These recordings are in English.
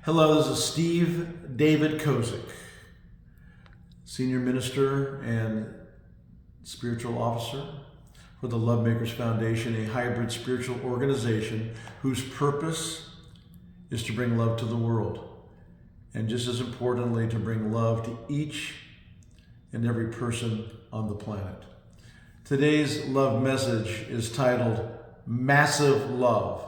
Hello, this is Steve David Kozik, Senior Minister and Spiritual Officer for the Lovemakers Foundation, a hybrid spiritual organization whose purpose is to bring love to the world, and just as importantly, to bring love to each and every person on the planet. Today's love message is titled Massive Love.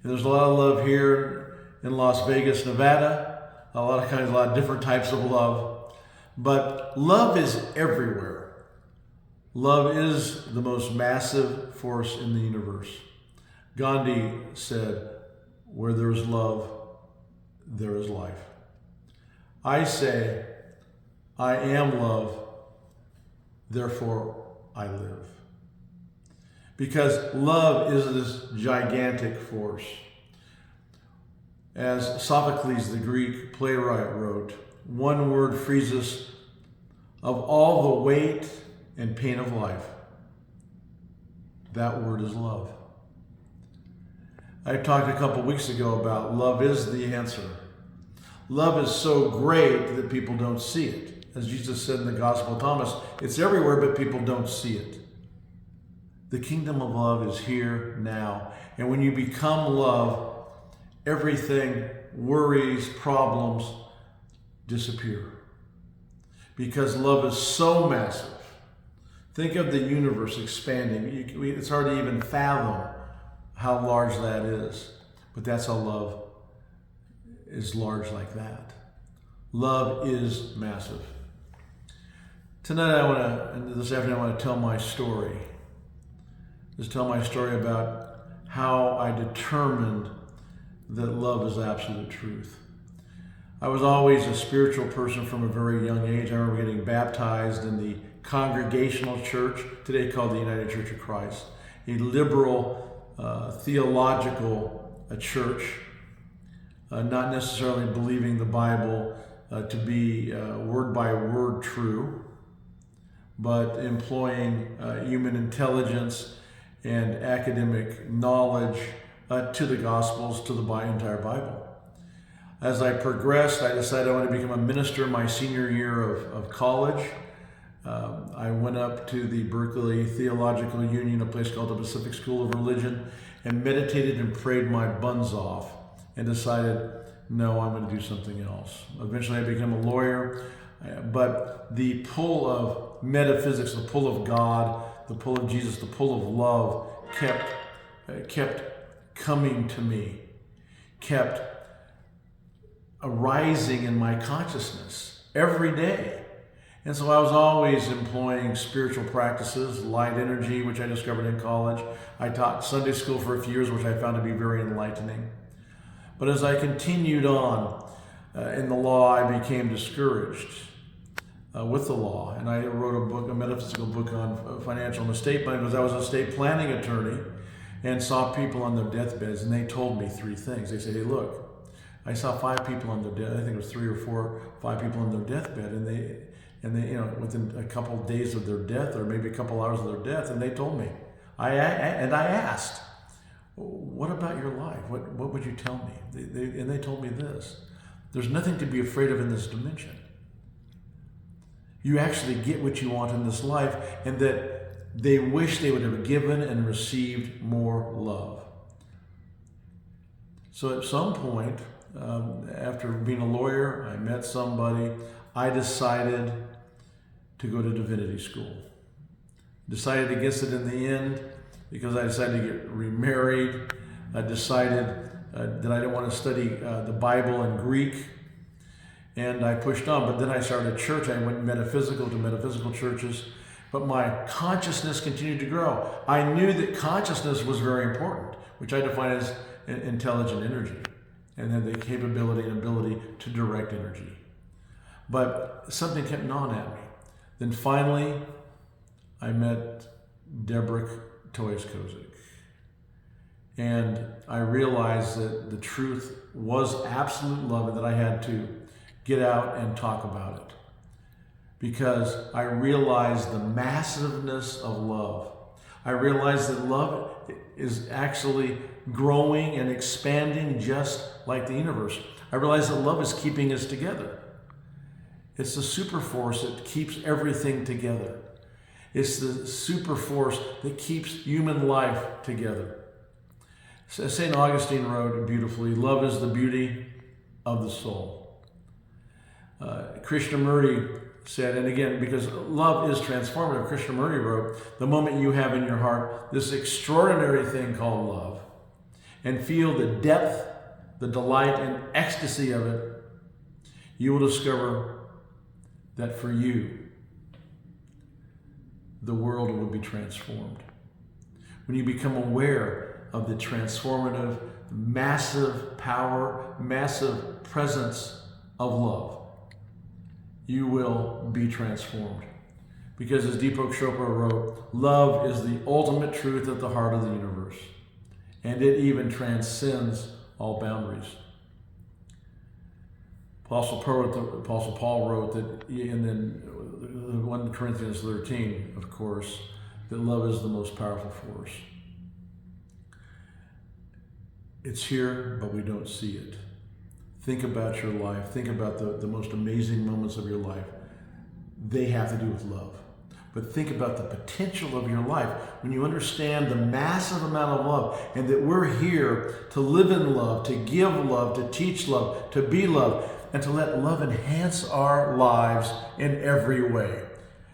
And there's a lot of love here in Las Vegas, Nevada, a lot of different types of love. But love is everywhere. Love is the most massive force in the universe. Gandhi said, "Where there is love, there is life." I say, I am love, therefore I live. Because love is this gigantic force. As Sophocles, the Greek playwright, wrote, "One word frees us of all the weight and pain of life. That word is love." I talked a couple weeks ago about love is the answer. Love is so great that people don't see it. As Jesus said in the Gospel of Thomas, it's everywhere, but people don't see it. The kingdom of love is here now. And when you become love, everything, worries, problems disappear. Because love is so massive. Think of the universe expanding. It's hard to even fathom how large that is. But that's how love is large like that. Love is massive. Tonight this afternoon I want to tell my story. Just tell my story about how I determined that love is absolute truth. I was always a spiritual person from a very young age. I remember getting baptized in the Congregational Church, today called the United Church of Christ, a liberal theological church, not necessarily believing the Bible to be word by word true, but employing human intelligence and academic knowledge to the Gospels, to the entire Bible. As I progressed, I decided I wanted to become a minister my senior year of college. I went up to the Berkeley Theological Union, a place called the Pacific School of Religion, and meditated and prayed my buns off and decided, no, I'm going to do something else. Eventually I became a lawyer, but the pull of metaphysics, the pull of God, the pull of Jesus, the pull of love kept coming to me, kept arising in my consciousness every day. And so I was always employing spiritual practices, light energy, which I discovered in college. I taught Sunday school for a few years, which I found to be very enlightening. But as I continued on in the law, I became discouraged with the law. And I wrote a book, a metaphysical book on financial and estate planning, because I was an estate planning attorney and saw people on their deathbeds, and they told me three things. They said, "Hey, look, I saw 5 people on their death. I think it was 3 or 4, 5 people on their deathbed, and they, within a couple of days of their death, or maybe a couple hours of their death, and they told me. I asked, what about your life? What would you tell me? And they told me this: there's nothing to be afraid of in this dimension. You actually get what you want in this life, and that they wish they would have given and received more love." So at some point, after being a lawyer, I met somebody. I decided to go to divinity school. Decided against it in the end because I decided to get remarried. I decided that I didn't want to study the Bible in Greek. And I pushed on, but then I started a church. I went metaphysical to metaphysical churches, but my consciousness continued to grow. I knew that consciousness was very important, which I define as intelligent energy, and then the capability and ability to direct energy. But something kept gnawing at me. Then finally, I met Deborah Toyes Kozik. And I realized that the truth was absolute love, and that I had to get out and talk about it. Because I realized the massiveness of love. I realize that love is actually growing and expanding just like the universe. I realize that love is keeping us together. It's the super force that keeps everything together. It's the super force that keeps human life together. St. Augustine wrote beautifully, love is the beauty of the soul. Krishnamurti said, and again, because love is transformative, Krishnamurti wrote, the moment you have in your heart this extraordinary thing called love and feel the depth, the delight, and ecstasy of it, you will discover that for you, the world will be transformed. When you become aware of the transformative, massive power, massive presence of love, you will be transformed. Because as Deepak Chopra wrote, love is the ultimate truth at the heart of the universe, and it even transcends all boundaries. Apostle Paul wrote that, and then 1 Corinthians 13, of course, that love is the most powerful force. It's here, but we don't see it. Think about your life. Think about the most amazing moments of your life. They have to do with love. But think about the potential of your life when you understand the massive amount of love and that we're here to live in love, to give love, to teach love, to be love, and to let love enhance our lives in every way.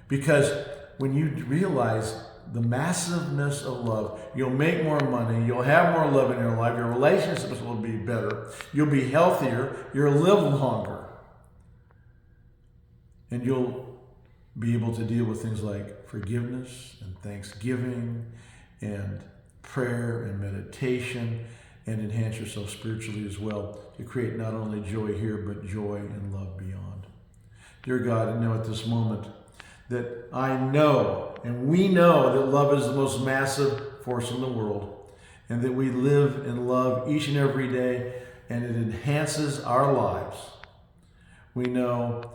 Because when you realize the massiveness of love, you'll make more money, you'll have more love in your life, your relationships will be better, you'll be healthier, you'll live longer, and you'll be able to deal with things like forgiveness and thanksgiving and prayer and meditation, and enhance yourself spiritually as well to create not only joy here, but joy and love beyond. Dear God, I know at this moment that I know, and we know that love is the most massive force in the world, and that we live in love each and every day, and it enhances our lives. We know,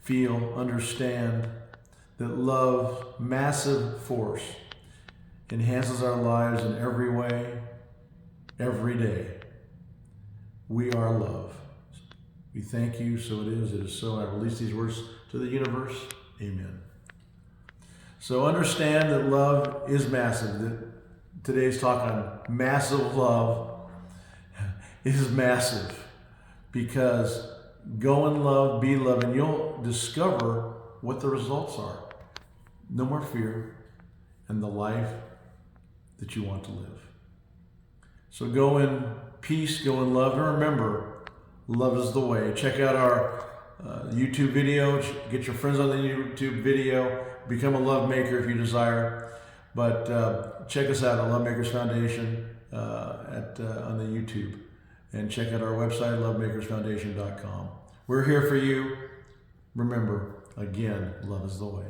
feel, understand that love's massive force enhances our lives in every way, every day. We are love. We thank you, so it is so. I release these words to the universe. Amen. So understand that love is massive. That today's talk on massive love is massive, because go in love, be love, and you'll discover what the results are. No more fear, and the life that you want to live. So go in peace, go in love, and remember, love is the way. Check out our YouTube video. Get your friends on the YouTube video. Become a love maker if you desire. But check us out at Lovemakers Foundation on the YouTube. And check out our website, lovemakersfoundation.com. We're here for you. Remember, again, love is the way.